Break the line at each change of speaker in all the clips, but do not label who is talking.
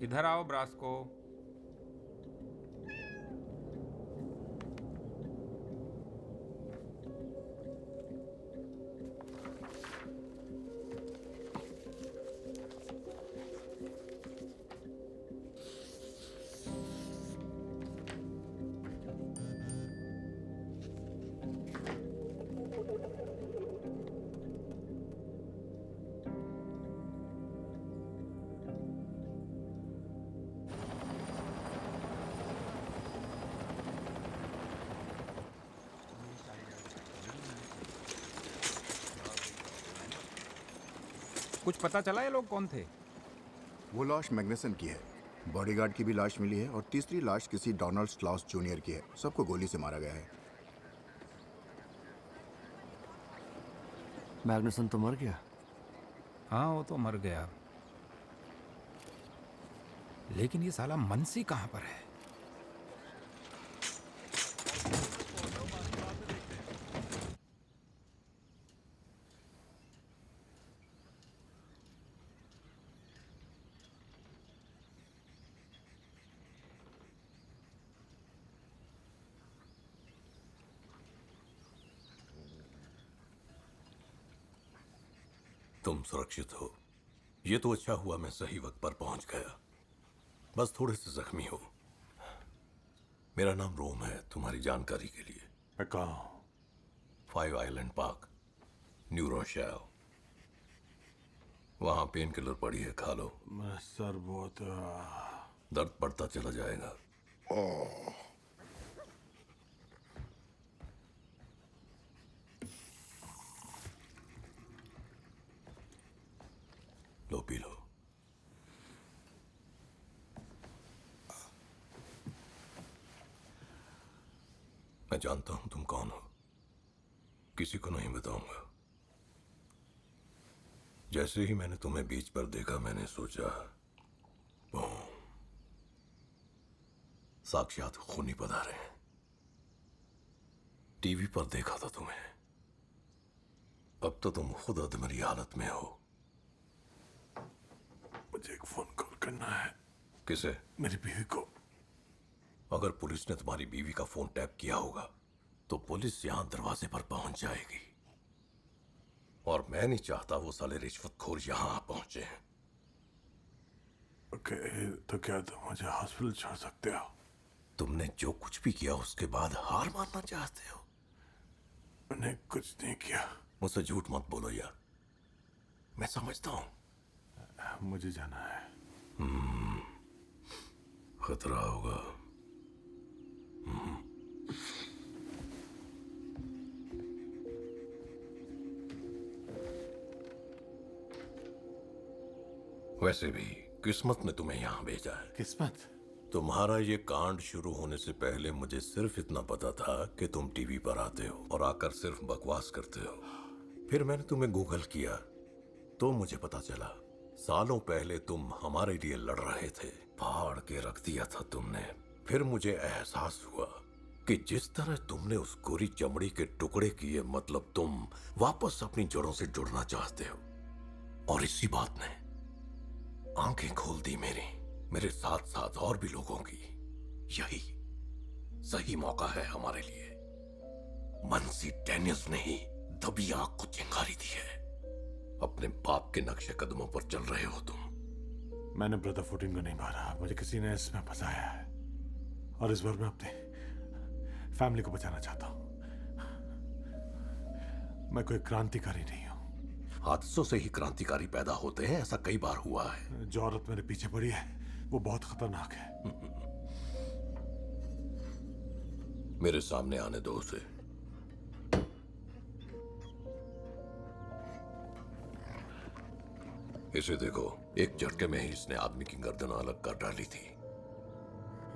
इधर आओ ब्रास्को। कुछ पता चला ये लोग कौन थे?
वो लाश मैग्नेसन की है। बॉडीगार्ड की भी लाश मिली है और तीसरी लाश किसी डोनाल्ड स्लाउस जूनियर की है। सबको गोली से मारा गया है।
मैग्नेसन तो मर गया।
हाँ वो तो मर गया, लेकिन ये साला मनसी कहाँ पर है?
तुम सुरक्षित हो, ये तो अच्छा हुआ मैं सही वक्त पर पहुंच गया। बस थोड़े से जख्मी हो। मेरा नाम रोम है, तुम्हारी जानकारी के लिए।
मैं कहाँ हूँ?
5 आइलैंड पार्क, न्यू रोशेल। वहां पेन किलर पड़ी है, खा लो।
मेरा सर बहुत
दर्द बढ़ता चला जाएगा। लो पी लो। मैं जानता हूं तुम कौन हो, किसी को नहीं बताऊंगा। जैसे ही मैंने तुम्हें बीच पर देखा मैंने सोचा बूम, साक्षात खूनी पधारे हैं। टीवी पर देखा था तुम्हें, अब तो तुम खुद अधमरी हालत में हो।
मुझे एक फोन कॉल करना है।
किसे?
मेरी बीवी को।
अगर पुलिस ने तुम्हारी बीवी का फोन टैप किया होगा तो पुलिस यहां दरवाजे पर पहुंच जाएगी, और मैं नहीं चाहता वो साले रिश्वतखोर यहां आ पहुंचे हैं।
ओके, तो क्या तुम मुझे हॉस्पिटल छोड़ सकते हो?
तुमने जो कुछ भी किया उसके बाद हार मानना चाहते हो?
मैंने कुछ नहीं किया।
मुझसे झूठ मत बोलो यार, मैं समझता हूं।
मुझे जाना है।
खतरा होगा। वैसे भी किस्मत ने तुम्हें यहां भेजा है।
किस्मत?
तुम्हारा ये कांड शुरू होने से पहले मुझे सिर्फ इतना पता था कि तुम टीवी पर आते हो और आकर सिर्फ बकवास करते हो। फिर मैंने तुम्हें गूगल किया तो मुझे पता चला सालों पहले तुम हमारे लिए लड़ रहे थे। फाड़ के रख दिया था तुमने। फिर मुझे एहसास हुआ कि जिस तरह तुमने उस गोरी चमड़ी के टुकड़े किए, मतलब तुम वापस अपनी जड़ों से जुड़ना चाहते हो। और इसी बात ने आंखें खोल दी मेरे साथ साथ और भी लोगों की। यही सही मौका है हमारे लिए। मनसी डेनियल्स ने ही दबी आंख को चिंगारी दी है। अपने बाप के नक्शे कदमों पर चल रहे हो तुम।
मैंने ब्रदर 14 को नहीं मारा, मुझे किसी ने इसमें फंसाया है, और इस बार मैं अपने फैमिली को बचाना चाहता हूं। मैं कोई क्रांतिकारी नहीं हूं।
हादसों से ही क्रांतिकारी पैदा होते हैं, ऐसा कई बार हुआ है।
जो औरत मेरे पीछे पड़ी है वो बहुत खतरनाक है।
मेरे सामने आने दो उसे। इसे देखो, एक झटके में ही इसने आदमी की गर्दन अलग कर डाली थी।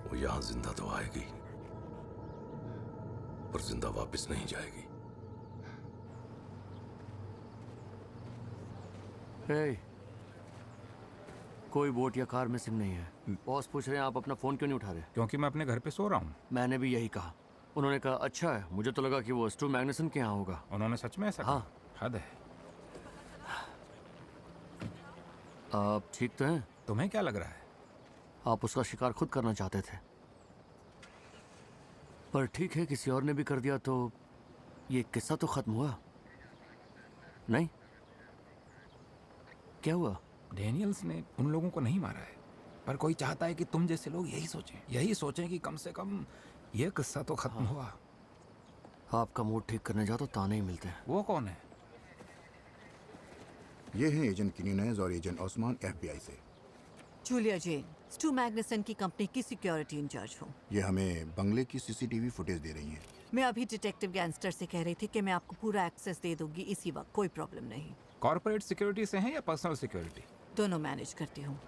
वो यहां जिंदा तो आएगी पर जिंदा वापस नहीं जाएगी।
हे, कोई बोट या कार मिसिंग नहीं है। बॉस पूछ रहे हैं आप अपना फोन क्यों नहीं उठा रहे?
क्योंकि मैं अपने घर पे सो रहा हूँ।
मैंने भी यही कहा। उन्होंने कहा अच्छा है, मुझे तो लगा कि वो स्टू मैग्नेसन के यहाँ होगा।
उन्होंने सच में ऐसा
हाँ।
कहा? हद है।
आप ठीक तो हैं?
तुम्हें क्या लग रहा है?
आप उसका शिकार खुद करना चाहते थे, पर ठीक है, किसी और ने भी कर दिया तो ये किस्सा तो खत्म हुआ नहीं? क्या हुआ?
डेनियल्स ने उन लोगों को नहीं मारा है, पर कोई चाहता है कि तुम जैसे लोग यही सोचें कि कम से कम ये किस्सा तो खत्म हुआ।
आपका मूड ठीक करने जाओ तो ताने ही मिलते हैं।
वो कौन है?
ये हैं एजेंट किनीनेज और एजेंट ओस्मान FBI से।
जूलिया जेन, स्टू मैग्नसन की कंपनी की सिक्योरिटी इंचार्ज हूँ।
ये हमें बंगले की CCTV फुटेज दे रही हैं।
मैं अभी डिटेक्टिव गैंगस्टर से कह रही थी कि मैं आपको पूरा एक्सेस दे दूंगी इसी वक्त, कोई प्रॉब्लम नहीं।
कॉर्पोरेट सिक्योरिटी से हैं या पर्सनल सिक्योरिटी?
दोनों मैनेज करती हूँ।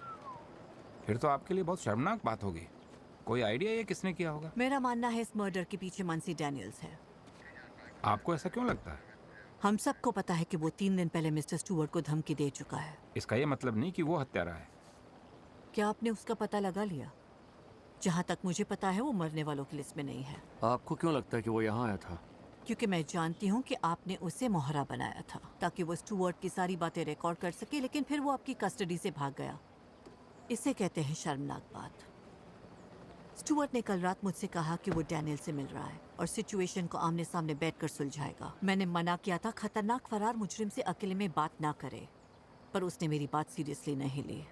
फिर तो आपके लिए बहुत शर्मनाक बात होगी। कोई आइडिया ये किसने किया होगा?
मेरा मानना है इस मर्डर के पीछे मंसी डैनियल्स है।
आपको ऐसा क्यों लगता है?
हम सबको पता है कि वो 3 दिन पहले मिस्टर स्टुअर्ट को धमकी दे चुका है।
इसका ये मतलब नहीं कि वो हत्यारा है।
क्या आपने उसका पता लगा लिया? जहाँ तक मुझे पता है वो मरने वालों की लिस्ट में नहीं है।
आपको क्यों लगता है कि वो यहाँ आया था?
क्योंकि मैं जानती हूँ कि आपने उसे मोहरा बनाया था ताकि वो स्टुअर्ट की सारी बातें रिकॉर्ड कर सके, लेकिन फिर वो आपकी कस्टडी से भाग गया। इसे कहते हैं शर्मनाक बात। स्टुअर्ट ने कल रात मुझसे कहा कि वो डैनियल से मिल रहा है और सिचुएशन को आमने सामने बैठकर सुलझाएगा। मैंने मना किया था खतरनाक फरार मुजरिम से अकेले में बात ना करे, पर उसने मेरी बात सीरियसली नहीं ली।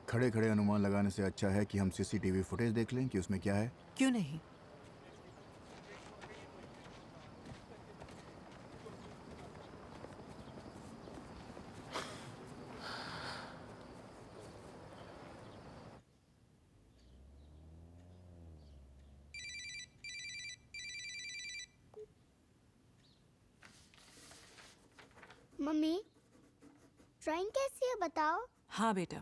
खड़े खड़े अनुमान लगाने से अच्छा है कि हम CCTV फुटेज देख लें कि उसमें क्या है।
क्यों नहीं?
मम्मी, ड्राइंग कैसी है बताओ।
हाँ बेटा,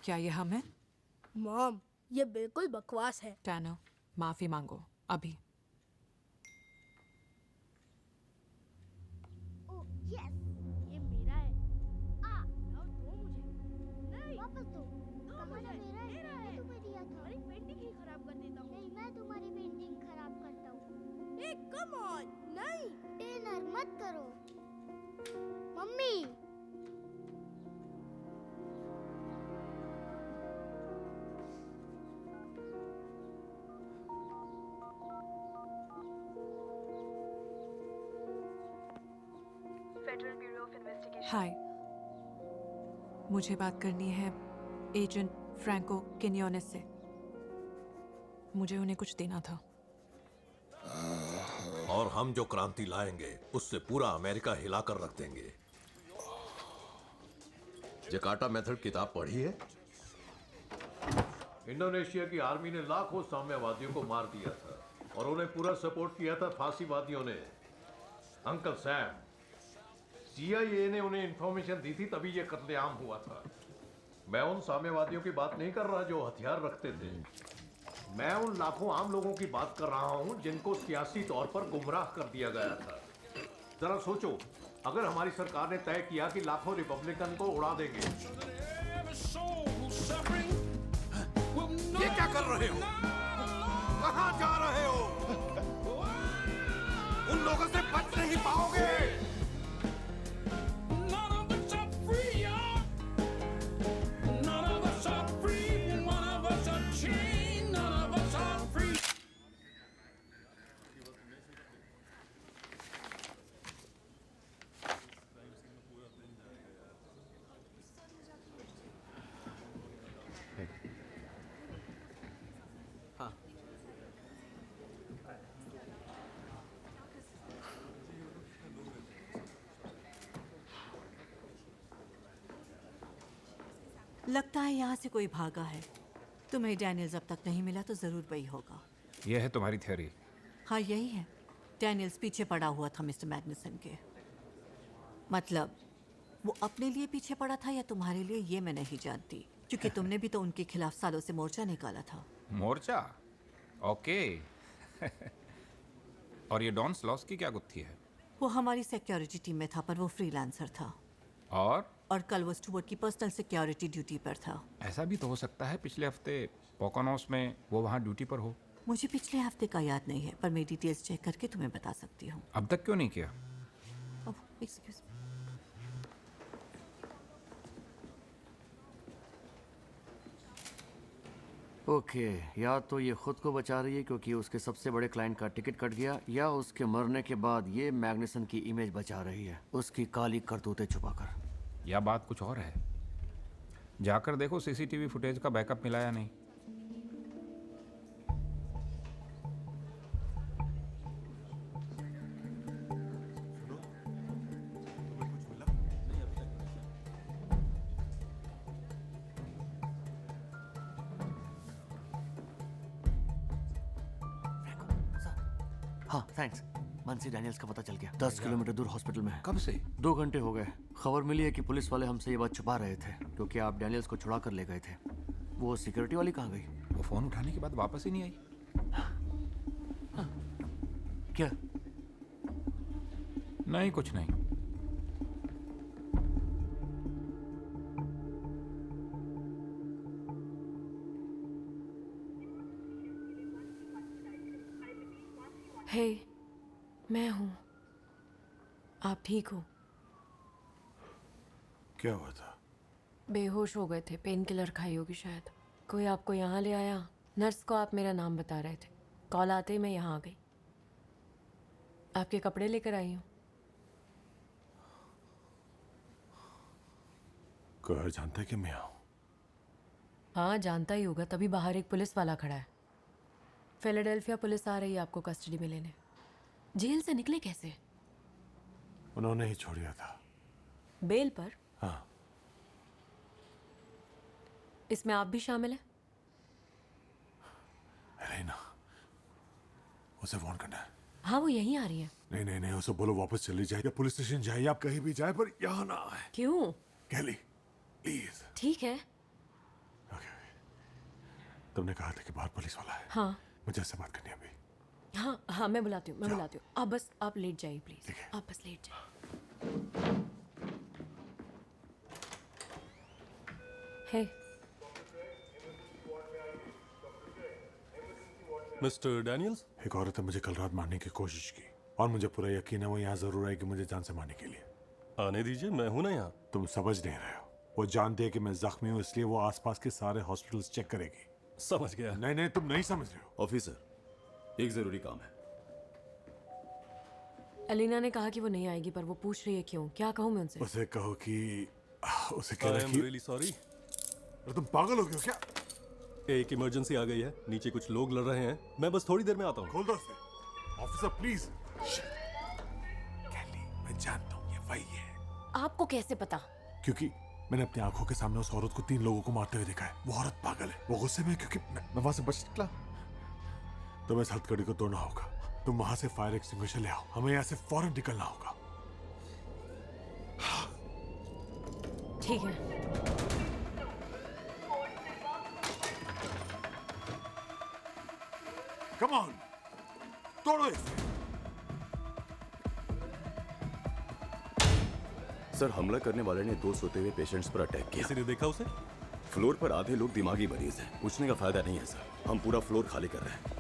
क्या ये हम हैं?
मॉम, ये बिल्कुल बकवास है।
टैनो, माफी मांगो अभी।
ओह यस, ये मेरा है। दो मुझे। नहीं, वापस दो। कमाना मेरा है, मैंने तुम्हें दिया था। तुम्हारी पेंटिंग ही खराब कर देता हूँ। नहीं, मैं तुम्हारी पेंटिंग खराब करता हूँ। ए कम ऑन, नहीं। टेनर मत करो। मम्मी,
हाय, मुझे बात करनी है एजेंट फ्रैंको किनियोनेस से। मुझे उन्हें कुछ देना था।
और हम जो क्रांति लाएंगे उससे पूरा अमेरिका हिलाकर रख देंगे। जकार्ता मेथड किताब पढ़ी है? इंडोनेशिया की आर्मी ने लाखों साम्यवादियों को मार दिया था और उन्हें पूरा सपोर्ट किया था फांसीवादियों ने। अंकल सैम, CIA ने उन्हें इंफॉर्मेशन दी थी, तभी ये कत्लेआम हुआ था। मैं उन साम्यवादियों की बात नहीं कर रहा जो हथियार रखते थे। मैं उन लाखों आम लोगों की बात कर रहा हूं जिनको सियासी तौर पर गुमराह कर दिया गया था। जरा सोचो, अगर हमारी सरकार ने तय किया कि लाखों रिपब्लिकन को उड़ा देंगे। ये क्या कर रहे हो? कहां जा रहे हो? उन लोगों से बच नहीं पाओगे।
लगता है यहाँ से कोई भागा है। तुम्हें डैनियल्स अब तक नहीं मिला तो जरूर वही होगा।
यह है तुम्हारी थ्योरी?
हाँ, यही है। डैनियल्स पीछे पड़ा हुआ था मिस्टर मैग्नसन के। मतलब वो अपने लिए पीछे पड़ा था या तुम्हारे लिए, ये मैं नहीं जानती, क्योंकि तुमने भी तो उनके खिलाफ सालों से मोर्चा निकाला था।
मोर्चा? ओके। और ये डॉन स्लॉस की क्या गुत्थी है?
वो हमारी सिक्योरिटी टीम में था, पर वो फ्रीलांसर था।
और
कल वो स्टुअर्ट की पर्सनल सिक्योरिटी ड्यूटी पर था।
ऐसा भी तो हो सकता है पिछले हफ्ते पोकोनोस में वो वहाँ ड्यूटी पर हो।
मुझे पिछले हफ्ते का याद नहीं है, पर मैं डिटेल्स चेक करके तुम्हें बता सकती हूँ।
अब तक क्यों नहीं किया?
Excuse me.
ओके, या तो ये खुद को बचा रही है क्योंकि उसके सबसे बड़े क्लाइंट का टिकट कट गया, या उसके मरने के बाद ये मैग्नेसन की इमेज बचा रही है उसकी काली करतूतें छुपाकर।
या बात कुछ और है। जाकर देखो सीसीटीवी फुटेज का बैकअप मिला या नहीं।
हाँ थैंक्स, मंसी डैनियल्स का पता चल गया। 10 किलोमीटर दूर हॉस्पिटल में है।
कब से?
2 घंटे हो गए। खबर मिली है कि पुलिस वाले हमसे ये बात छुपा रहे थे क्योंकि आप डैनियल्स को छुड़ा कर ले गए थे। वो सिक्योरिटी वाली कहाँ गई?
वो फोन उठाने के बाद वापस ही नहीं आई।
क्या?
नहीं, कुछ नहीं।
हे, मैं हूँ। आप ठीक हो?
क्या हुआ था?
बेहोश हो गए थे, पेन किलर खाई होगी शायद। कोई आपको यहाँ ले आया। नर्स को आप मेरा नाम बता रहे थे। कॉल आते ही मैं यहाँ आ गई। आपके कपड़े लेकर आई हूँ।
कहर जानता है कि मैं आऊं?
हाँ, जानता ही होगा, तभी बाहर एक पुलिस वाला खड़ा है। फिलाडेल्फिया पुलिस आ रही है आपको कस्टडी में लेने। जेल से निकले कैसे?
उन्होंने ही छोड़ दिया था।
बेल पर?
हाँ।
इसमें आप भी शामिल हैं?
एलेना, उसे फोन करना है।
हाँ, वो यहीं आ रही है।
नहीं नहीं नहीं, उसे बोलो वापस चली जाए या पुलिस स्टेशन जाए या कहीं भी जाए, पर यहाँ ना आए।
क्यों?
कैली, प्लीज।
ठीक है।
ओके। तुमने कहा था कि बाहर पुलिस वाला है।
हाँ।
मुझे ऐसे बात करनी है अभी।
हाँ हाँ, मैं बुलाती हूँ, मैं बुलाती हूँ। आप बस आप लेट जाइए प्लीज।
ठीक है।
आप बस लेट जाइए। हे,
मिस्टर डैनियल्स,
एक औरत ने मुझे कल रात मारने की कोशिश की और मुझे पूरा यकीन है वो यहाँ जरूर आएगी मुझे जान से मारने के लिए।
आने दीजिए, मैं हूं ना यहाँ।
तुम समझ नहीं रहे हो। वो जानती है कि मैं जख्मी हूँ, इसलिए वो आसपास के सारे हॉस्पिटल्स चेक करेगी।
समझ गया।
नहीं नहीं, तुम नहीं समझ रहे हो।
ऑफिसर, एक जरूरी काम है।
एलिना ने कहा कि वो नहीं आएगी, पर वो पूछ रही है क्यों। क्या कहूँ मैं उनसे?
उसे कहो कि उसे
आई
कहना
एम
कि
रियली सॉरी।
अरे तुम पागल हो गए हो क्या?
एक इमरजेंसी आ गई है, नीचे कुछ लोग लड़ रहे हैं। मैं बस थोड़ी देर में आता हूँ।
खोल दो उसे। Officer please. कैली, मैं जानता हूँ ये वही है।
आपको कैसे पता?
क्योंकि मैंने अपनी आंखों के सामने उस औरत को 3 लोगों को मारते हुए देखा है। वो औरत पागल है। वो गुस्से में है क्योंकि मैं वहां से बच निकला। तुम्हें इस हथकड़ी को तोड़ना होगा। तुम वहां से फायर एक्सटिंग्विशर ले आओ। हमें यहाँ से फौरन निकलना होगा।
ठीक है।
कम ऑन, तोड़ो इसे।
सर, हमला करने वाले ने 2 सोते हुए पेशेंट्स पर अटैक किया।
किसी ने देखा उसे?
फ्लोर पर आधे लोग दिमागी मरीज हैं। पूछने का फायदा नहीं है सर। हम पूरा फ्लोर खाली कर रहे हैं।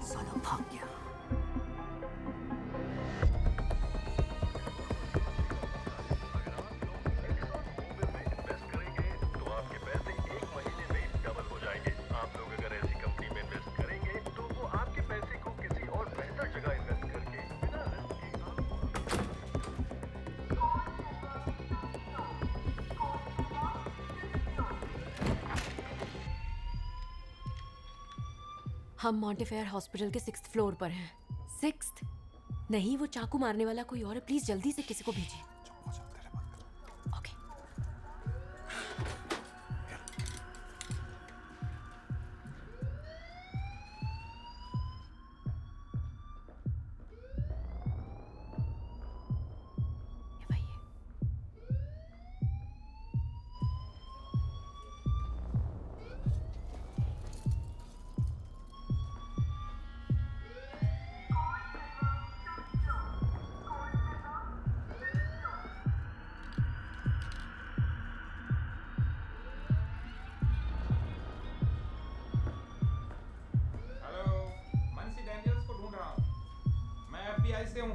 साला भाग गया।
हम मॉन्टेफेयर हॉस्पिटल के 6th फ्लोर पर हैं। 6th? नहीं, वो चाकू मारने वाला कोई और है। प्लीज जल्दी से किसी को भेजिए। ओके। ये वही है।
एफबीआई से हूँ।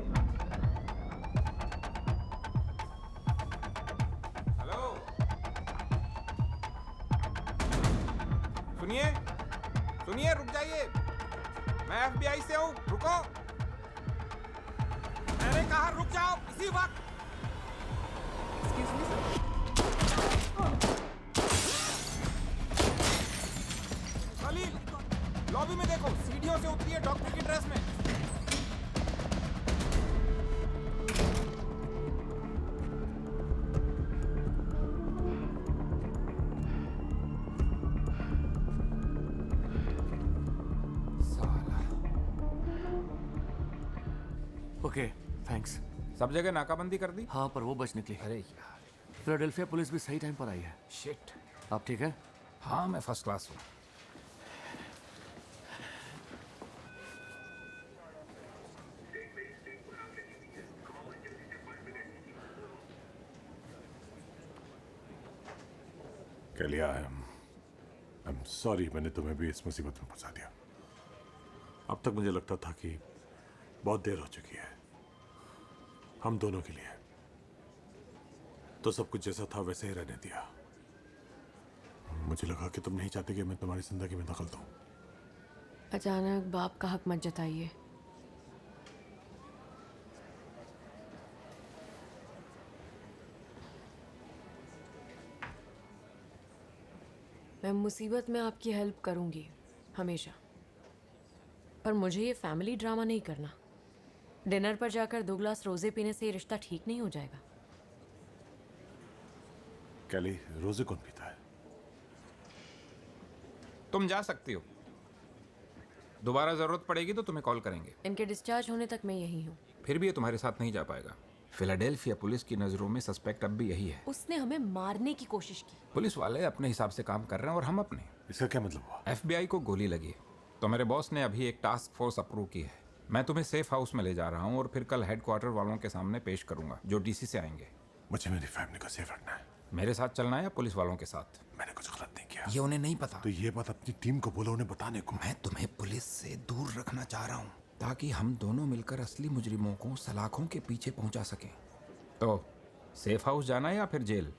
हेलो, सुनिए सुनिए, रुक जाइए। मैं एफबीआई से हूँ, रुको। मैंने कहा रुक जाओ इसी वक्त। खलील, लॉबी में देखो, सीढ़ियों से उतरी है डॉक्टर की ड्रेस में। साला,
ओके थैंक्स।
सब जगह नाकाबंदी कर दी?
हाँ पर वो बच निकली।
अरे यार,
फिलाडेल्फिया पुलिस भी सही टाइम पर आई है।
शिट।
आप ठीक है?
हाँ, मैं फर्स्ट क्लास हूँ।
कैलिया, आई एम सॉरी, मैंने तुम्हें भी इस मुसीबत में फंसा दिया। अब तक मुझे लगता था कि बहुत देर हो चुकी है हम दोनों के लिए, तो सब कुछ जैसा था वैसे ही रहने दिया। मुझे लगा कि तुम नहीं चाहते कि मैं तुम्हारी जिंदगी में दखल दूं।
अचानक बाप का हक मत जताइए। मैं मुसीबत में आपकी हेल्प करूंगी हमेशा, पर मुझे ये फैमिली ड्रामा नहीं करना। डिनर पर जाकर 2 ग्लास रोजे पीने से ये रिश्ता ठीक नहीं हो जाएगा।
कैली, रोजे कौन पीता है?
तुम जा सकती हो, दोबारा जरूरत पड़ेगी तो तुम्हें कॉल करेंगे।
इनके डिस्चार्ज होने तक मैं यही हूँ।
फिर भी ये तुम्हारे साथ नहीं जा पाएगा। फिलाडेल्फिया पुलिस की नजरों में सस्पेक्ट अब भी यही है।
उसने हमें मारने की कोशिश की।
पुलिस वाले अपने हिसाब से काम कर रहे हैं और हम अपने।
इसका क्या मतलब हुआ?
एफबीआई को गोली लगी है, तो मेरे बॉस ने अभी एक टास्क फोर्स अप्रूव की है। मैं तुम्हें सेफ हाउस में ले जा रहा हूँ और फिर कल हेडक्वार्टर वालों के सामने पेश करूंगा, जो डीसी से आएंगे।
मुझे मेरी फैमिली को सेफ रखना है।
मेरे साथ चलना है या पुलिस वालों के साथ?
मैंने कुछ गलत नहीं किया।
ये उन्हें नहीं पता।
तो ये बात अपनी टीम को बोलो, उन्हें बताने को।
मैं तुम्हें पुलिस से दूर रखना चाह रहा हूँ, ताकि हम दोनों मिलकर असली मुजरिमों को सलाखों के पीछे पहुंचा सकें। तो सेफ हाउस जाना है या फिर जेल?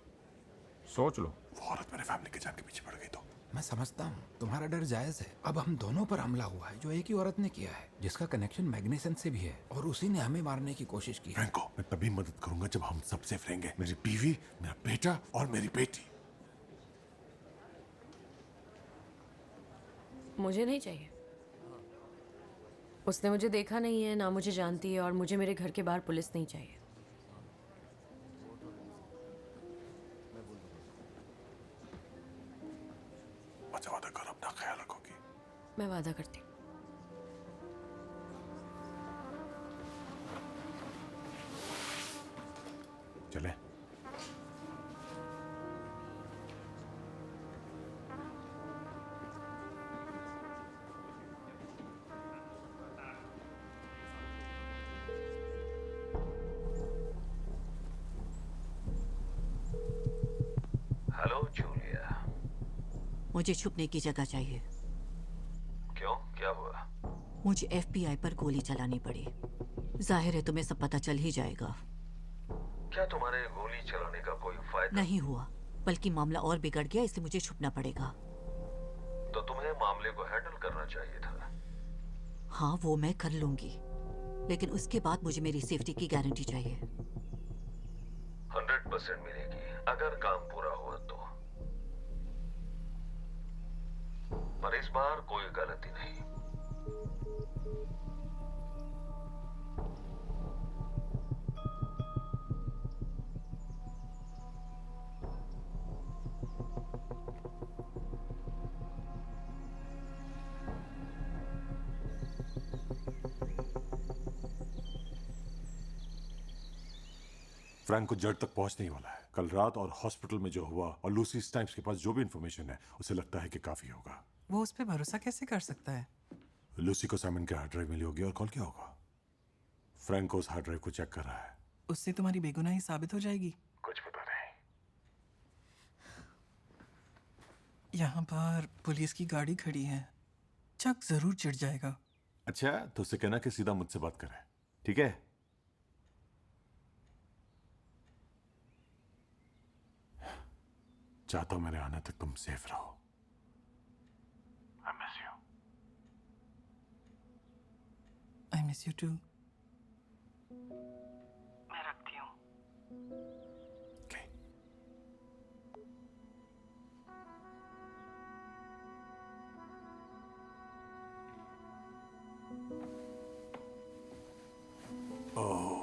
सोच लो।
वो औरत मेरे फैमिली के जान के पीछे पड़ गई तो?
मैं समझता हूँ तुम्हारा डर जायज है। अब हम दोनों पर हमला हुआ है जो एक ही औरत ने किया है, जिसका कनेक्शन मैग्नेसन से भी है, और उसी ने हमें मारने की कोशिश की है।
फ्रैंको, मैं तभी मदद करूंगा जब हम सब सेफ रहेंगे। मेरी बीवी, मेरा बेटा और मेरी बेटी।
मुझे नहीं चाहिए। उसने मुझे देखा नहीं है, ना मुझे जानती है, और मुझे मेरे घर के बाहर पुलिस नहीं चाहिए।
मुझे वादा करो अपना ख्याल रखोगी।
मैं वादा करती हूँ।
चले।
Hello Julia.
मुझे छुपने की जगह चाहिए।
क्यों, क्या हुआ?
मुझे एफबीआई पर गोली चलानी पड़ी। जाहिर है तुम्हें सब पता चल ही जाएगा।
क्या तुम्हारे गोली चलाने का कोई फायदा
नहीं हुआ, बल्कि मामला और बिगड़ गया, इसलिए मुझे छुपना पड़ेगा।
तो तुम्हें मामले को हैंडल करना चाहिए था।
हाँ, वो मैं कर लूंगी, लेकिन उसके बाद मुझे मेरी सेफ्टी की गारंटी चाहिए।
100% मिलेगी अगर काम पूरा हुआ तो। पर इस बार कोई गलती नहीं।
फ्रैंक को जड़ तक पहुंचने ही वाला है। कल रात और हॉस्पिटल में जो हुआ और लूसी स्टाइम्स के पास जो भी इंफॉर्मेशन है, उसे लगता है कि काफी होगा।
वो उस पर भरोसा कैसे कर सकता है?
लूसी को साइमन के हार्ड ड्राइव मिली होगी और कॉल किया होगा। फ्रैंक को उस हार्ड ड्राइव को चेक कर रहा है।
उससे तुम्हारी बेगुनाही साबित हो जाएगी।
कुछ पता नहीं।
यहाँ पर पुलिस की गाड़ी खड़ी है, चक जरूर चिढ़ जाएगा।
अच्छा, तो उसे कहना कि सीधा मुझसे बात करे। ठीक है? चाहता हूं मेरे आने तक तुम सेफ रहो। I miss you.
I miss you too.
मैं रखती हूँ।
Okay. Oh.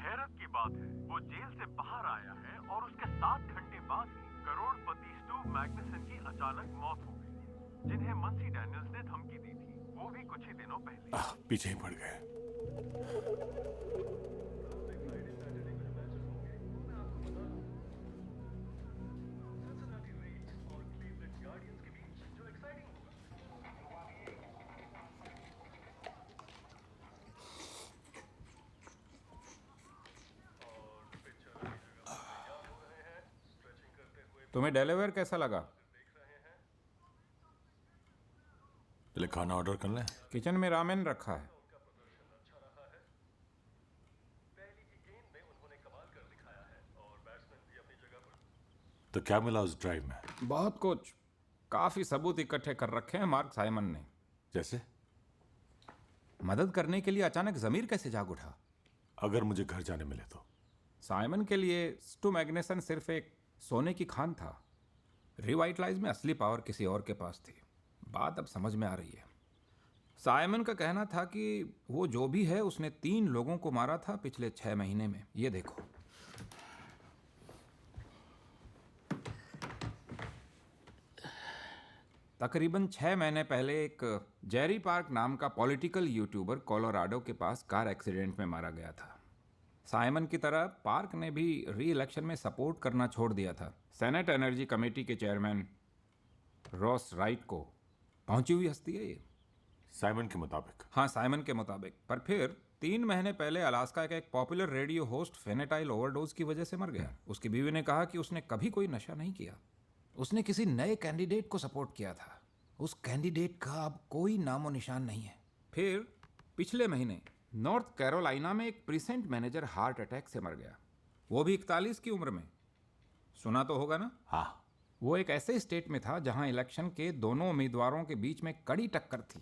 हैरत की बात है, वो जेल से बाहर आया है और उसके 7 घंटे बाद ही करोड़पति स्टू मैग्नसन की अचानक मौत हो गई, जिन्हें मंसी डैनियल्स ने धमकी दी थी, वो भी कुछ ही दिनों पहले।
पीछे ही पड़ गए।
तुम्हें डेलीवर कैसा लगा?
पहले खाना ऑर्डर कर लें।
किचन में रामेन रखा है।
तो क्या मिला उस ड्राइव में?
बहुत कुछ। काफी सबूत इकट्ठे कर रखे हैं मार्क साइमन ने।
जैसे?
मदद करने के लिए अचानक जमीर कैसे जाग उठा?
अगर मुझे घर जाने मिले तो?
साइमन के लिए स्टू मैग्नेसन सिर्फ एक सोने की खान था। रिवाइटलाइज में असली पावर किसी और के पास थी। बात अब समझ में आ रही है। साइमन का कहना था कि वो जो भी है उसने 3 लोगों को मारा था पिछले 6 महीने में। ये देखो। तकरीबन 6 महीने पहले एक जेरी पार्क नाम का पॉलिटिकल यूट्यूबर कोलोराडो के पास कार एक्सीडेंट में मारा गया था। साइमन की तरह पार्क ने भी री इलेक्शन में सपोर्ट करना छोड़ दिया था। सेनेट एनर्जी कमेटी के चेयरमैन रॉस राइट को पहुंची हुई हस्ती है ये।
साइमन के मुताबिक?
हाँ, साइमन के मुताबिक। पर फिर 3 महीने पहले अलास्का का एक पॉपुलर रेडियो होस्ट फेनेटाइल ओवरडोज की वजह से मर गया। उसकी बीवी ने कहा कि उसने कभी कोई नशा नहीं किया। उसने किसी नए कैंडिडेट को सपोर्ट किया था। उस कैंडिडेट का अब कोई नामो निशान नहीं है। फिर पिछले महीने नॉर्थ कैरोलिना में एक प्रीसेंट मैनेजर हार्ट अटैक से मर गया, वो भी 41 की उम्र में। सुना तो होगा ना?
हाँ।
वो एक ऐसे स्टेट में था जहां इलेक्शन के दोनों उम्मीदवारों के बीच में कड़ी टक्कर थी।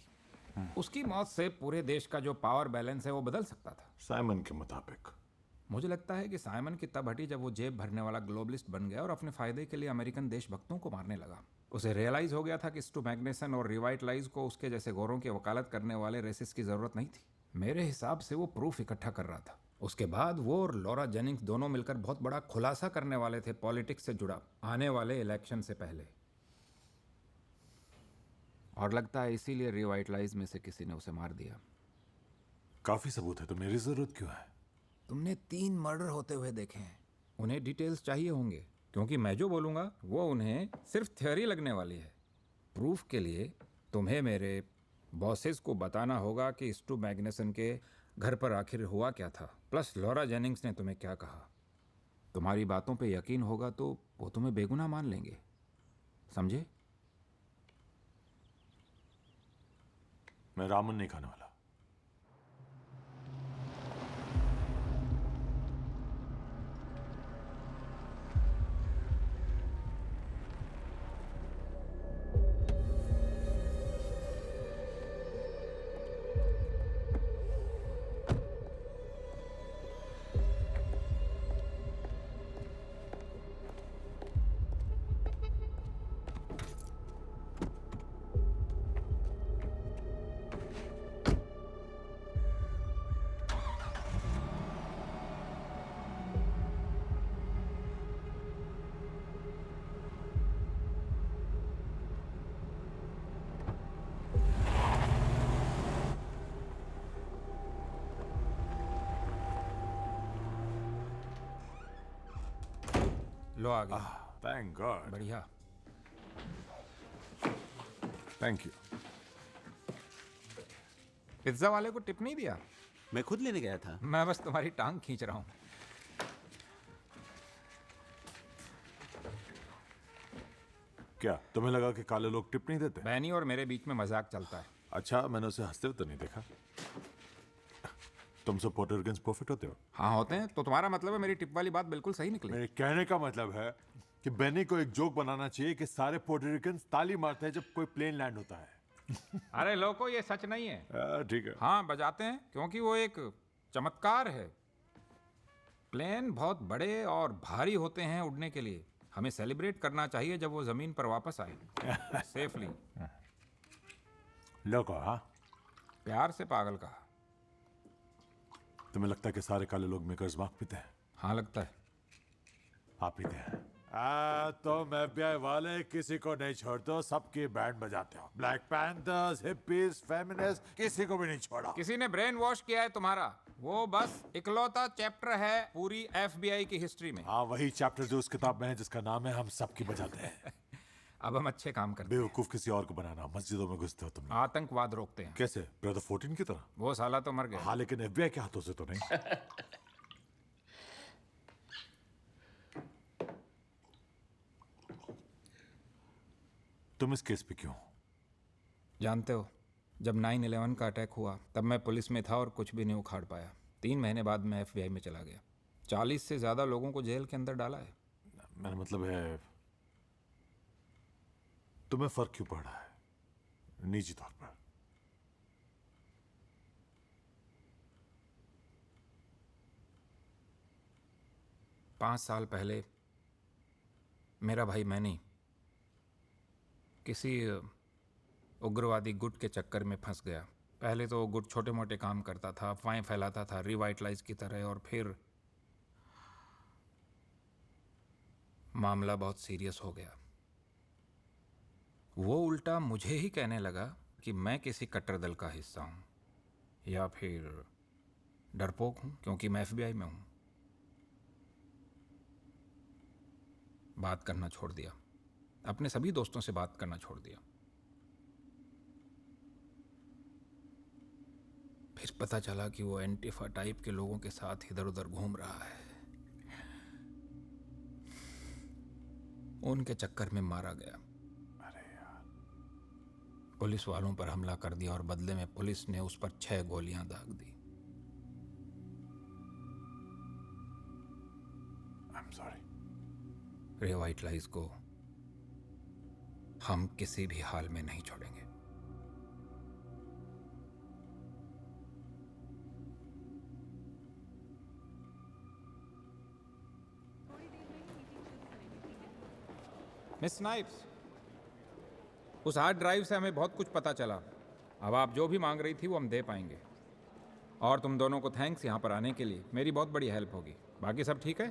उसकी मौत से पूरे देश का जो पावर बैलेंस है वो बदल सकता था।
साइमन के मुताबिक?
मुझे लगता है कि साइमन की तब हटी जब वो जेब भरने वाला ग्लोबलिस्ट बन गया और अपने फायदे के लिए अमेरिकन देशभक्तों को मारने लगा। उसे रियलाइज हो गया था कि स्टू मैग्नेसन और रिवाइटलाइज को उसके जैसे गोरों की वकालत करने वाले रेसिस की जरूरत नहीं थी। मेरे हिसाब से वो प्रूफ इकट्ठा कर रहा था। उसके बाद वो और लॉरा जेनिंग्स दोनों मिलकर बहुत बड़ा खुलासा करने वाले थे पॉलिटिक्स से जुड़ा, आने वाले इलेक्शन से पहले। और लगता है इसीलिए रिवाइटलाइज में से किसी ने उसे मार दिया।
काफी सबूत है, तो मेरी जरूरत क्यों है?
तुमने 3 मर्डर होते हुए देखे हैं। उन्हें डिटेल्स चाहिए होंगे, क्योंकि मैं जो बोलूंगा वो उन्हें सिर्फ थ्योरी लगने वाली है। प्रूफ के लिए तुम्हें मेरे बॉसेस को बताना होगा कि स्टू मैग्नेसन के घर पर आखिर हुआ क्या था, प्लस लॉरा जेनिंग्स ने तुम्हें क्या कहा। तुम्हारी बातों पे यकीन होगा तो वो तुम्हें बेगुनाह मान लेंगे, समझे?
मैं रामन नहीं खाने वाला।
लो आ गया।
Thank God.
बढ़िया।
Thank you.
पिज्जा वाले को टिप नहीं दिया?
मैं खुद लेने गया था।
मैं बस तुम्हारी टांग खींच रहा हूँ।
क्या तुम्हें लगा कि काले लोग टिप नहीं देते?
बैनी और मेरे बीच में मजाक चलता है।
अच्छा, मैंने उसे हंसते हुए तो नहीं देखा। तुम सब पोर्टो रिकन्स परफेक्ट होते हो?
हाँ होते हैं। तो तुम्हारा मतलब है मेरी टिप वाली बात बिल्कुल सही निकली?
मेरे कहने का मतलब है कि बेनी को एक जोक बनाना चाहिए कि सारे पोर्टो रिकन्स ताली मारते हैं जब कोई प्लेन लैंड होता है।
अरे लोगो, ये सच नहीं है।
ठीक है।
हाँ बजाते हैं क्योंकि वो एक चमत्कार है। प्लेन बहुत बड़े और भारी होते हैं उड़ने के लिए। हमें सेलिब्रेट करना चाहिए जब वो जमीन पर वापस आए सेफली।
लोगो, हाँ
प्यार से पागल कहा।
तुम्हें लगता है कि सारे काले लोग मेकर्स मार्क पीते हैं?
हाँ लगता है।
आप पीते हैं? तुम FBI वाले किसी को नहीं छोड़ते, सबकी बैंड बजाते हो। ब्लैक पैंथर्स, हिप्पीज, फेमिनिस्ट, किसी को भी नहीं छोड़ा।
किसी ने ब्रेन वॉश किया है तुम्हारा। वो बस इकलौता चैप्टर है पूरी FBI की हिस्ट्री में।
हाँ, वही चैप्टर जो उस किताब में है जिसका नाम है हम सबकी बजाते हैं।
अब हम अच्छे काम करते हैं।
बेवकूफ किसी और को बनाना। मस्जिदों में घुसते हो तुम।
आतंकवाद रोकते हैं।
कैसे? ब्रदर 14 की तरह?
वो साला तो मर गया।
हाँ, लेकिन FBI के हाथों से तो नहीं। तुम इस केस पे क्यों?
जानते हो, जब 9/11 का अटैक हुआ तब मैं पुलिस में था और कुछ भी नहीं उखाड़ पाया। 3 महीने बाद मैं FBI में चला गया। 40 से ज्यादा लोगों को जेल के अंदर डाला है।
मेरा मतलब है, तुम्हें फर्क क्यों पड़ रहा है निजी तौर पर?
पाँच साल पहले मेरा भाई मैनी किसी उग्रवादी गुट के चक्कर में फंस गया। पहले तो गुट छोटे मोटे काम करता था, अफवाहें फैलाता था रिवाइटलाइज की तरह, और फिर मामला बहुत सीरियस हो गया। वो उल्टा मुझे ही कहने लगा कि मैं किसी कट्टर दल का हिस्सा हूं या फिर डरपोक हूं क्योंकि मैं FBI में हूं। बात करना छोड़ दिया, अपने सभी दोस्तों से बात करना छोड़ दिया। फिर पता चला कि वो एंटीफा टाइप के लोगों के साथ इधर उधर घूम रहा है। उनके चक्कर में मारा गया।
अरे यार।
पुलिस वालों पर हमला कर दिया और बदले में पुलिस ने उस पर 6 गोलियां दाग दी।
I am sorry.
रिवाइटलाइज को हम किसी भी हाल में नहीं छोड़ेंगे। मिस स्नाइप्स, उस हार्ड ड्राइव से हमें बहुत कुछ पता चला। अब आप जो भी मांग रही थी वो हम दे पाएंगे। और तुम दोनों को थैंक्स यहाँ पर आने के लिए, मेरी बहुत बड़ी हेल्प होगी। बाकी सब ठीक है?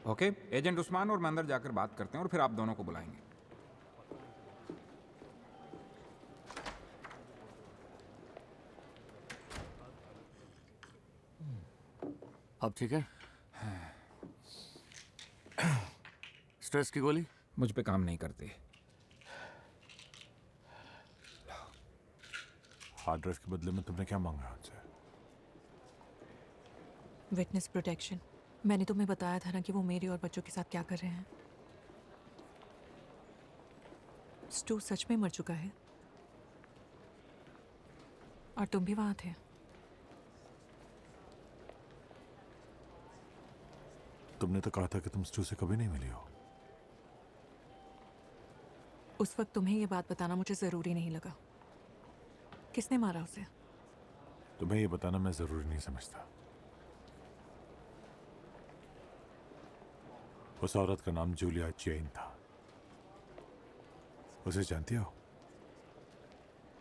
ओके, एजेंट उस्मान और मैं अंदर जाकर बात करते हैं और फिर आप दोनों को बुलाएंगे।
अब ठीक है? स्ट्रेस की गोली?
मुझ पे काम नहीं करती।
हार्ड ड्राइव के बदले में तुमने क्या मांगा उनसे?
Witness protection. मैंने तुम्हें बताया था ना कि वो मेरे और बच्चों के साथ क्या कर रहे हैं। स्टू सच में मर चुका है और तुम भी वहां थे।
तुमने तो कहा था कि तुम स्टू से कभी नहीं मिली हो।
उस वक्त तुम्हें ये बात बताना मुझे जरूरी नहीं लगा। किसने मारा उसे?
तुम्हें ये बताना मैं जरूरी नहीं समझता। उस औरत का नाम जूलिया चेन था। उसे जानती हो?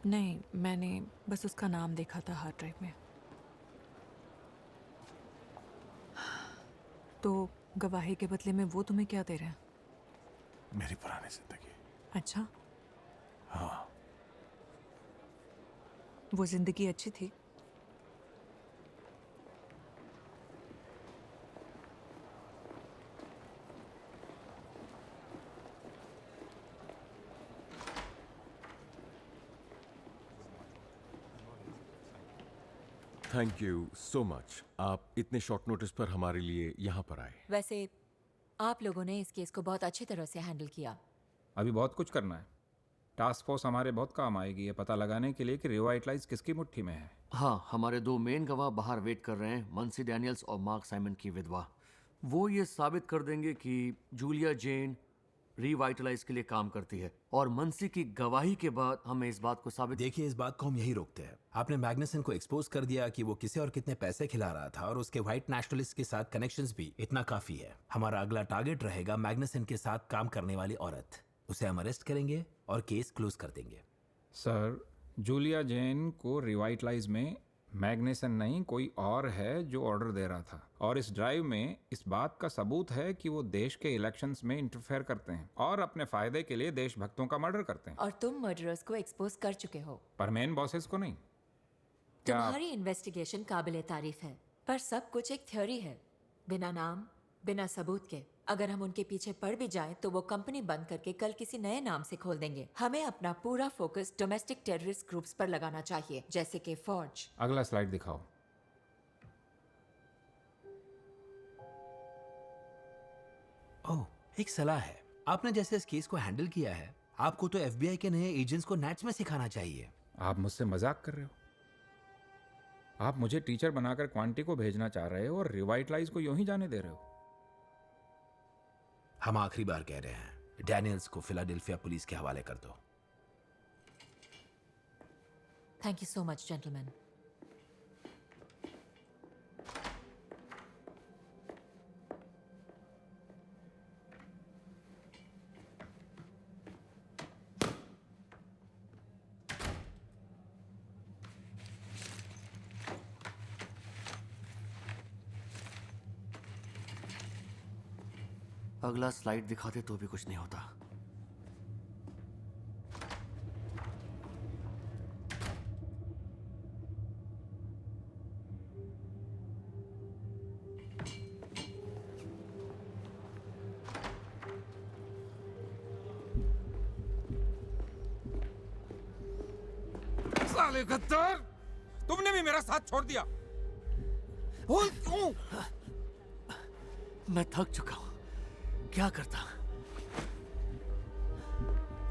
नहीं, मैंने बस उसका नाम देखा था हार्ड ड्राइव में। तो गवाही के बदले में वो तुम्हें क्या दे रहे हैं?
मेरी पुरानी जिंदगी।
अच्छा,
हाँ।
वो जिंदगी अच्छी थी?
Thank you so much. आप इतने शॉर्ट नोटिस पर हमारे लिए यहाँ पर आए।
वैसे आप लोगों ने इस केस को बहुत अच्छी तरह से हैंडल किया।
अभी बहुत कुछ करना है। टास्क फोर्स हमारे बहुत काम आएगी ये पता लगाने के लिए कि रिवाइटलाइज किसकी मुट्ठी में है।
हाँ, हमारे दो मेन गवाह बाहर वेट कर रहे हैं, मंसी डैनियल्स और मार्क साइमन की विधवा। वो ये साबित कर देंगे कि जूलिया जेन रिवाइटलाइज के लिए काम करती है, और मंसी की गवाही के बाद हमें इस बात को साबित।
देखिए, इस बात को हम यही रोकते हैं। आपने मैग्नसन को एक्सपोज कर दिया कि वो किसे और कितने पैसे खिला रहा था, और उसके व्हाइट नेशनलिस्ट के साथ कनेक्शंस भी। इतना काफी है। हमारा अगला टारगेट रहेगा मैग्नसन के साथ काम करने वाली औरत। उसे हम अरेस्ट करेंगे और केस क्लोज कर देंगे।
सर, जूलिया जेन को रिवाइटलाइज में मैग्नेसन नहीं कोई और है जो ऑर्डर दे रहा था, और इस ड्राइव में इस बात का सबूत है कि वो देश के इलेक्शंस में इंटरफेयर करते हैं और अपने फायदे के लिए देशभक्तों का मर्डर करते हैं।
और तुम मर्डरर्स को एक्सपोज कर चुके हो,
पर मेन बॉसेस को नहीं। क्या
तुम्हारी इन्वेस्टिगेशन काबिले तारीफ है, पर सब कुछ एक थ्योरी है, बिना नाम बिना सबूत के। अगर हम उनके पीछे पड़ भी जाएं तो वो कंपनी बंद करके कल किसी नए नाम से खोल देंगे। हमें अपना पूरा फोकस डोमेस्टिक टेररिस्ट ग्रुप्स पर लगाना चाहिए, जैसे कि फॉर्ज।
अगला स्लाइड दिखाओ।
ओह, एक सलाह है। आपने जैसे इस केस को हैंडल किया है, आपको तो एफबीआई के नए एजेंट्स को नेट्स में सिखाना चाहिए।
आप मुझसे मजाक कर रहे हो? आप मुझे टीचर बनाकर क्वांटी को भेजना चाह रहे हो और रिवाइटलाइज को यूं ही जाने दे रहे हो?
हम आखिरी बार कह रहे हैं, डैनियल्स को फिलाडेल्फिया पुलिस के हवाले कर दो।
Thank you so much gentleman.
अगला स्लाइड दिखाते तो भी कुछ नहीं होता।
साले गद्दार, तुमने भी मेरा साथ छोड़ दिया। बोल क्यों?
मैं थक चुका हूं, क्या करता?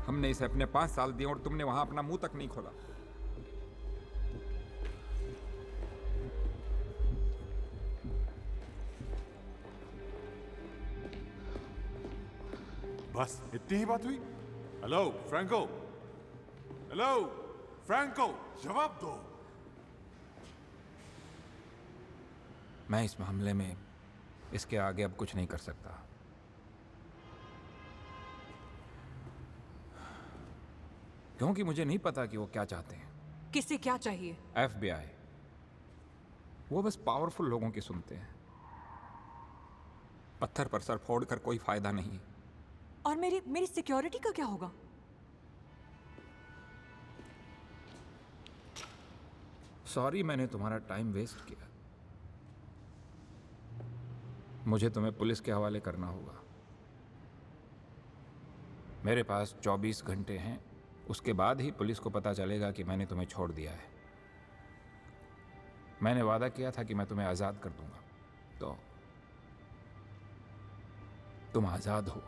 हमने इसे अपने 5 साल दिए और तुमने वहां अपना मुंह तक नहीं खोला।
बस इतनी ही बात हुई? हेलो फ्रैंको, हेलो फ्रैंको, जवाब दो।
मैं इस मामले में इसके आगे अब कुछ नहीं कर सकता। क्योंकि मुझे नहीं पता कि वो क्या चाहते हैं।
किसे क्या चाहिए?
FBI। वो बस पावरफुल लोगों की सुनते हैं। पत्थर पर सर फोड़ कर कोई फायदा नहीं।
और मेरी सिक्योरिटी का क्या होगा?
सॉरी, मैंने तुम्हारा टाइम वेस्ट किया। मुझे तुम्हें पुलिस के हवाले करना होगा। मेरे पास 24 घंटे हैं, उसके बाद ही पुलिस को पता चलेगा कि मैंने तुम्हें छोड़ दिया है। मैंने वादा किया था कि मैं तुम्हें आज़ाद कर दूंगा, तो तुम आज़ाद हो।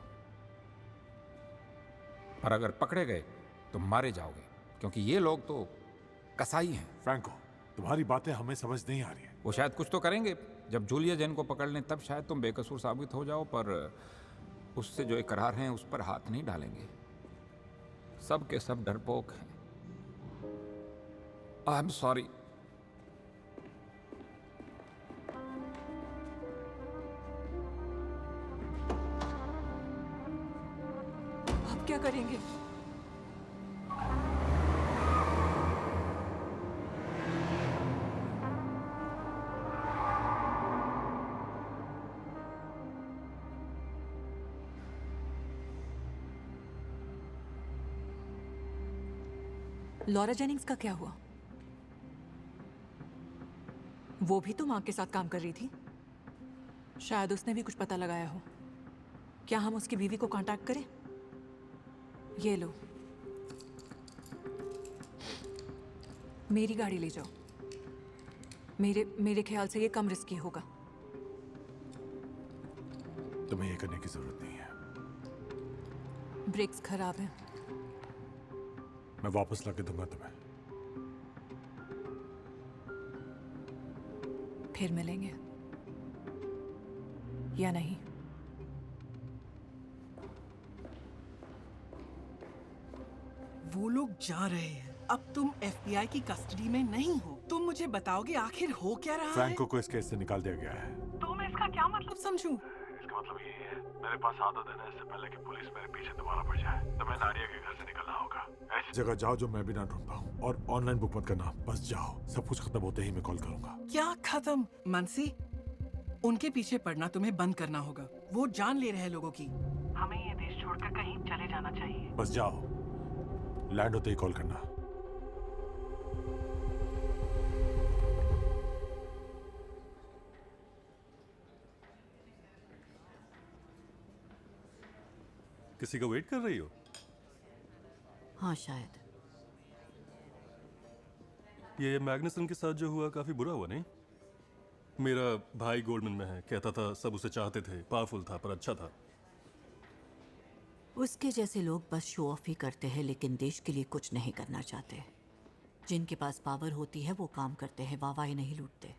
पर अगर पकड़े गए तो मारे जाओगे, क्योंकि ये लोग तो कसाई हैं।
फ्रैंको, तुम्हारी बातें हमें समझ नहीं आ रही है।
वो शायद कुछ तो करेंगे। जब जूलिया जेन को पकड़ लें तब शायद तुम बेकसूर साबित हो जाओ, पर उससे जो इकरार हैं उस पर हाथ नहीं डालेंगे। सब के सब डरपोक हैं। आई एम सॉरी।
अब क्या करेंगे? लॉरा जेनिंग्स का क्या हुआ? वो भी तो माँ के साथ काम कर रही थी। शायद उसने भी कुछ पता लगाया हो। क्या हम उसकी बीवी को कांटेक्ट करें? ये लो, मेरी गाड़ी ले जाओ। मेरे ख्याल से ये कम रिस्की होगा।
तुम्हें ये करने की जरूरत नहीं है।
ब्रेक्स खराब हैं।
मैं वापस ला के दूंगा तुम्हें।
फिर मिलेंगे या नहीं?
वो लोग जा रहे हैं। अब तुम FBI की कस्टडी में नहीं हो। तुम मुझे बताओगे आखिर हो क्या रहा है?
फ्रैंको को इस केस से निकाल दिया गया है।
तो मैं इसका क्या मतलब समझूं?
इसका मतलब यही है, मेरे पास आदत है ना, इससे पहले कि पुलिस मेरे पीछे दोबारा पड़ जाए, तो मैं नारिया के घर से निकलना होगा। ऐसी
जगह जाओ जो मैं भी ना ढूंढ पाऊं, और ऑनलाइन बुक मत करना। बस जाओ, सब कुछ खत्म होते ही मैं कॉल करूंगा।
क्या खत्म? मानसी, उनके पीछे पड़ना तुम्हें बंद करना होगा। वो जान ले रहे हैं लोगों की। हमें ये देश छोड़कर कहीं चले जाना चाहिए।
बस जाओ, लैंड होते ही कॉल करना।
किसी का वेट कर रही हो?
हाँ शायद।
ये मैग्नसन के साथ जो हुआ काफी बुरा हुआ, नहीं? मेरा भाई गोल्डमैन में है, कहता था सब उसे चाहते थे, पावरफुल था पर अच्छा था।
उसके जैसे लोग बस शो ऑफ ही करते हैं, लेकिन देश के लिए कुछ नहीं करना चाहते। जिनके पास पावर होती है वो काम करते हैं, वाहवाही नहीं लूटते।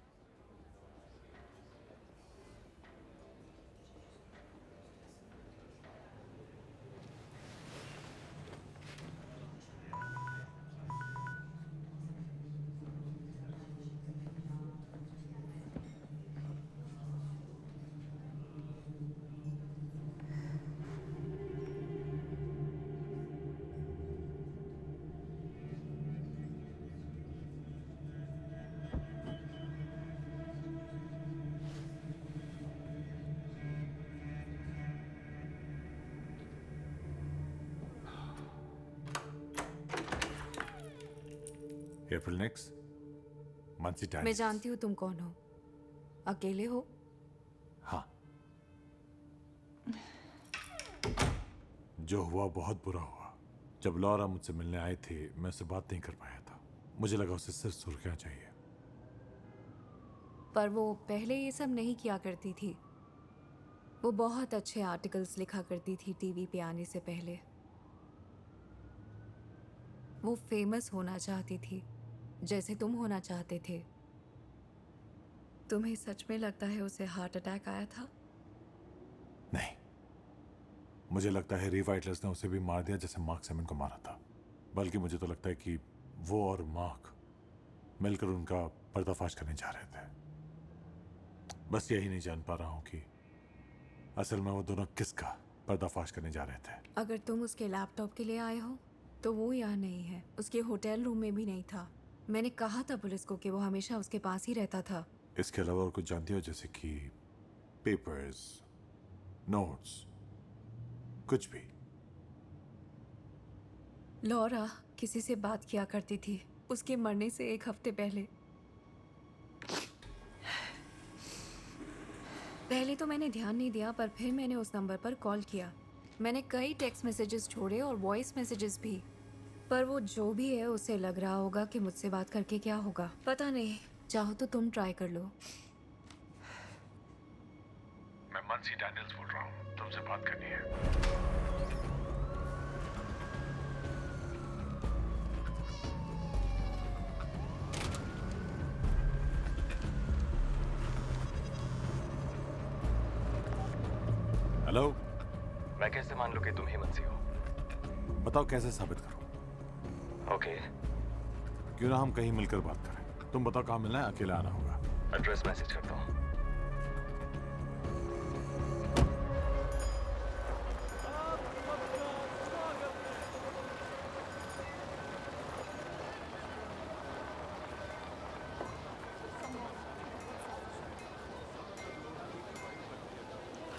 अप्रैल नेक्स्ट मंसी
मैं
डैनियल्स।
जानती हूँ तुम कौन हो। अकेले हो?
हाँ, जो हुआ बहुत बुरा हुआ। जब लॉरा मुझसे मिलने आई थी, मैं उससे बात नहीं कर पाया था। मुझे लगा उसे सिर्फ सुर्खियां चाहिए।
पर वो पहले ये सब नहीं किया करती थी। वो बहुत अच्छे आर्टिकल्स लिखा करती थी टीवी पे आने से पहले। वो फेमस होना चाहती थी, जैसे तुम होना चाहते थे। तुम्हें सच में लगता है उसे हार्ट अटैक आया था?
नहीं, मुझे लगता है रिवाइटलर्स ने उसे भी मार दिया जैसे मार्क साइमन को मारा था। बल्कि मुझे तो लगता है कि वो और मार्क मिलकर उनका पर्दाफाश करने जा रहे थे। बस यही नहीं जान पा रहा हूं कि असल में वो दोनों किसका पर्दाफाश करने जा रहे थे।
अगर तुम उसके लैपटॉप के लिए आए हो तो वो यहाँ नहीं है। उसके होटल रूम में भी नहीं था। मैंने कहा था पुलिस को कि वो हमेशा उसके पास ही रहता था।
इसके अलावा और कुछ जानती हो, जैसे कि पेपर्स, नोट्स, कुछ भी?
लॉरा किसी से बात किया करती थी उसके मरने से 1 हफ्ते पहले। पहले तो मैंने ध्यान नहीं दिया, पर फिर मैंने उस नंबर पर कॉल किया। मैंने कई टेक्स्ट मैसेजेस छोड़े और वॉइस मैसेजेस भी। पर वो जो भी है उसे लग रहा होगा कि मुझसे बात करके क्या होगा, पता नहीं। चाहो तो तुम ट्राई कर लो।
मैं मंसी डैनियल्स बोल रहा हूँ, तुमसे बात करनी है। हेलो।
मैं कैसे मान लूं कि तुम ही मंसी हो?
बताओ कैसे साबित करूं?
ओके,
क्यों ना हम कहीं मिलकर बात करें। तुम बताओ कहाँ मिलना है, अकेला आना होगा।
एड्रेस मैसेज करता हूँ।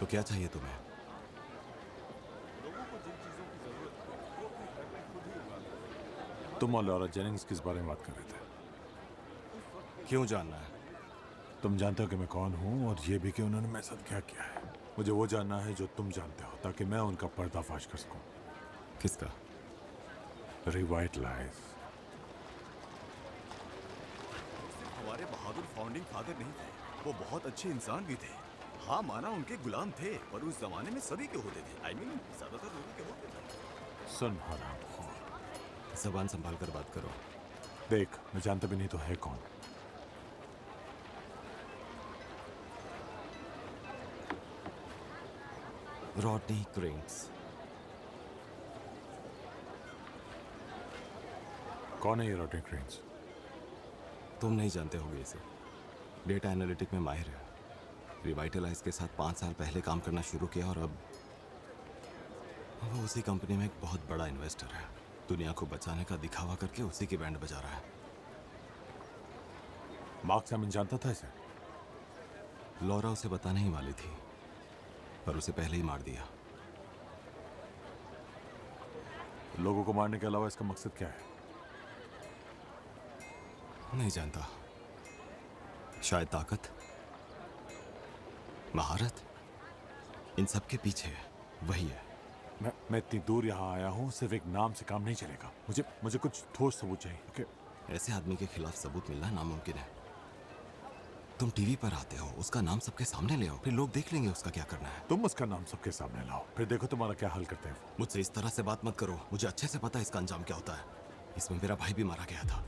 तो क्या चाहिए तुम्हें?
तुम और लॉरा जेनिंग्स किस बारे में बात कर रहे थे?
क्यों जानना है?
तुम जानते हो कि मैं कौन हूँ, और ये भी कि उन्होंने मेरे साथ क्या किया है। मुझे वो जानना है जो तुम जानते हो, ताकि मैं उनका पर्दाफाश कर सकूं।
किसका?
रिवाइटलाइज।
हमारे बहादुर फाउंडिंग फादर नहीं थे, वो बहुत अच्छे इंसान भी थे। हाँ माना उनके गुलाम थे, पर उस जमाने में सभी के होते थे। I mean, ज्यादातर लोगों के होते थे।
सुन हरामखोर,
जबान संभाल कर बात करो।
देख, मैं जानता भी नहीं तो है कौन।
Rodney cranes.
कौन है ये रॉडनी क्रेन्स?
तुम नहीं जानते होगे इसे। डेटा एनालिटिक में माहिर है। रिवाइटलाइज के साथ 5 साल पहले काम करना शुरू किया और अब वो उसी कंपनी में एक बहुत बड़ा इन्वेस्टर है। दुनिया को बचाने का दिखावा करके उसी की बैंड बजा रहा है।
मार्क साइमन जानता था इसे?
लॉरा उसे बताने ही वाली थी, पर उसे पहले ही मार दिया।
लोगों को मारने के अलावा इसका मकसद क्या है?
नहीं जानता। शायद ताकत, महारत, इन सब के पीछे वही है।
मैं इतनी दूर यहाँ आया हूँ, सिर्फ एक नाम से काम नहीं चलेगा। मुझे कुछ ठोस सबूत चाहिए। ओके?
ऐसे आदमी के खिलाफ सबूत मिलना नामुमकिन है। तुम टीवी पर आते हो, उसका नाम सबके सामने ले आओ, फिर लोग देख लेंगे उसका क्या करना है।
तुम उसका नाम सबके सामने लाओ, फिर देखो तुम्हारा क्या हाल करते हैं वो।
मुझसे इस तरह से बात मत करो। मुझे अच्छे से पता है इसका अंजाम क्या होता है। इसमें मेरा भाई भी मारा गया था।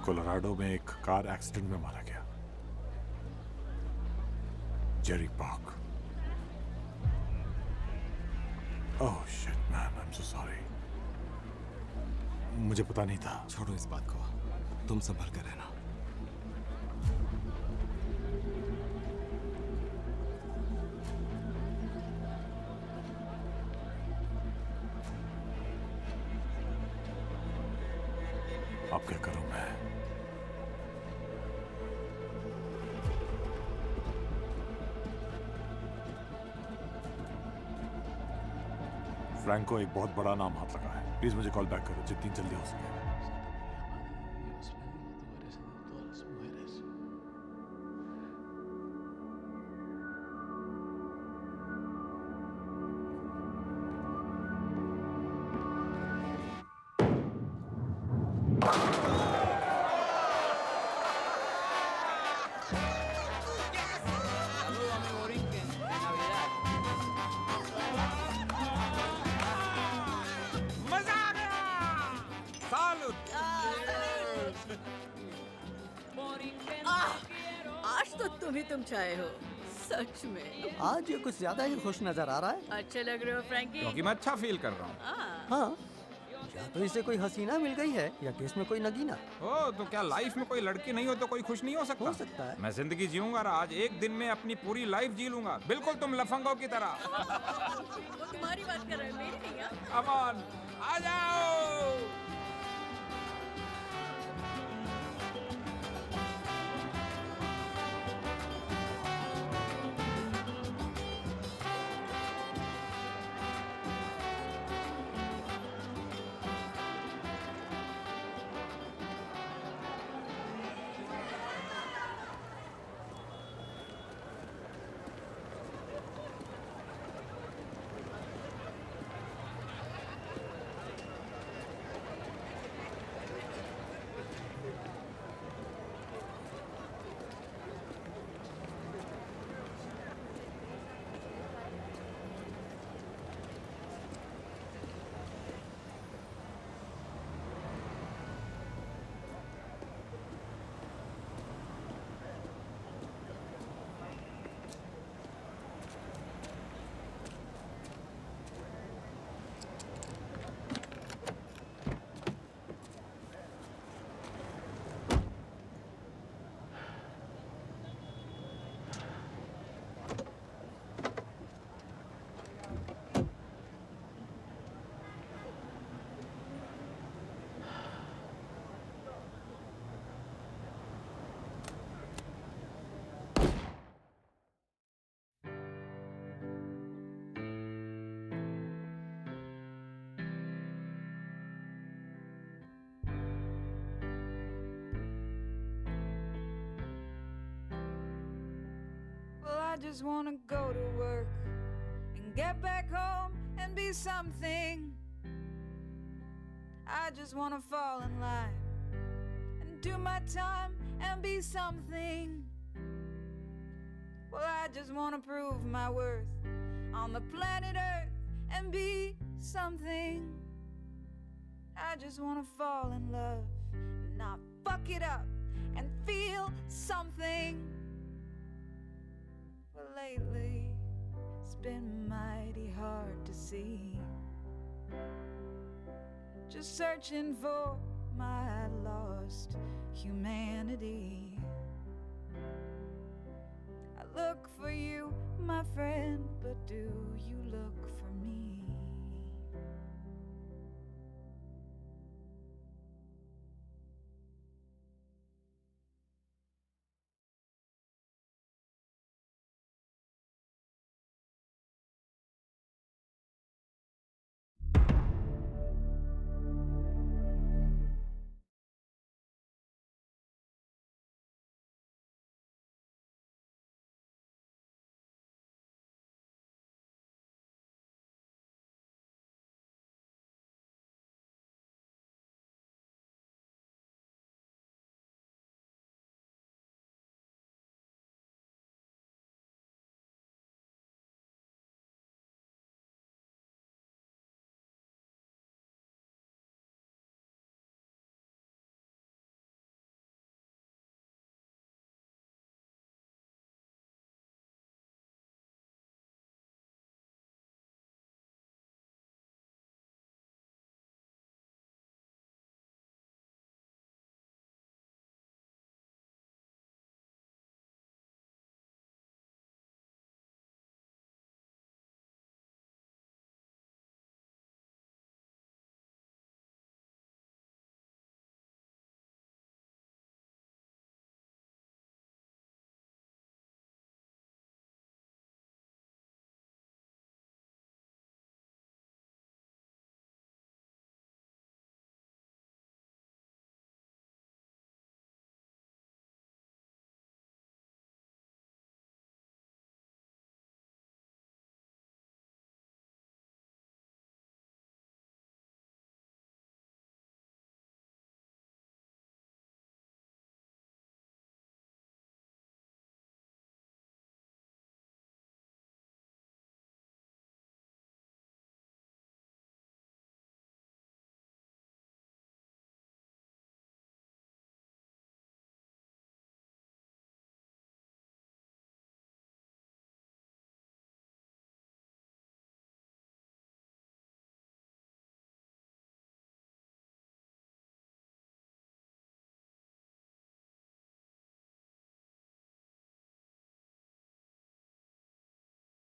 कोलोराडो में एक कार एक्सीडेंट में मारा गया। Jerry park. Oh shit man, I am so sorry. मुझे पता नहीं था।
छोड़ो इस बात को, तुम संभल कर रहना।
अब क्या करूं मैं? फ्रैंक को एक बहुत बड़ा नाम हाथ लगा है। प्लीज मुझे कॉल बैक करो जितनी जल्दी हो सके।
आज तो तुम छाए हो सच में।
आज ये कुछ ज्यादा ही खुश नजर आ रहा है।
अच्छे लग रहे हो फ्रैंकी।
क्योंकि मैं अच्छा फील कर रहा हूँ।
हाँ, या तो इसे कोई हसीना मिल गई है या केस में कोई नगीना।
ओ, तो क्या लाइफ में कोई लड़की नहीं हो तो कोई खुश नहीं हो सकता?
हो सकता है।
मैं जिंदगी जीऊंगा और आज एक दिन में अपनी पूरी लाइफ जी लूंगा, बिल्कुल तुम लफंगों की तरह।
वो तुम्हारी बात कर रहे हैं, मेरी नहीं है।
अमन, आ जाओ।
I just wanna go to work and get back home and be something. I just wanna fall in line and do my time and be something. Well, I just wanna prove my worth on the planet Earth and be something. I just wanna fall in love, not fuck it up, and feel something. Well, lately it's been mighty hard to see. Just searching for my lost humanity. I look for you, my friend, but do you look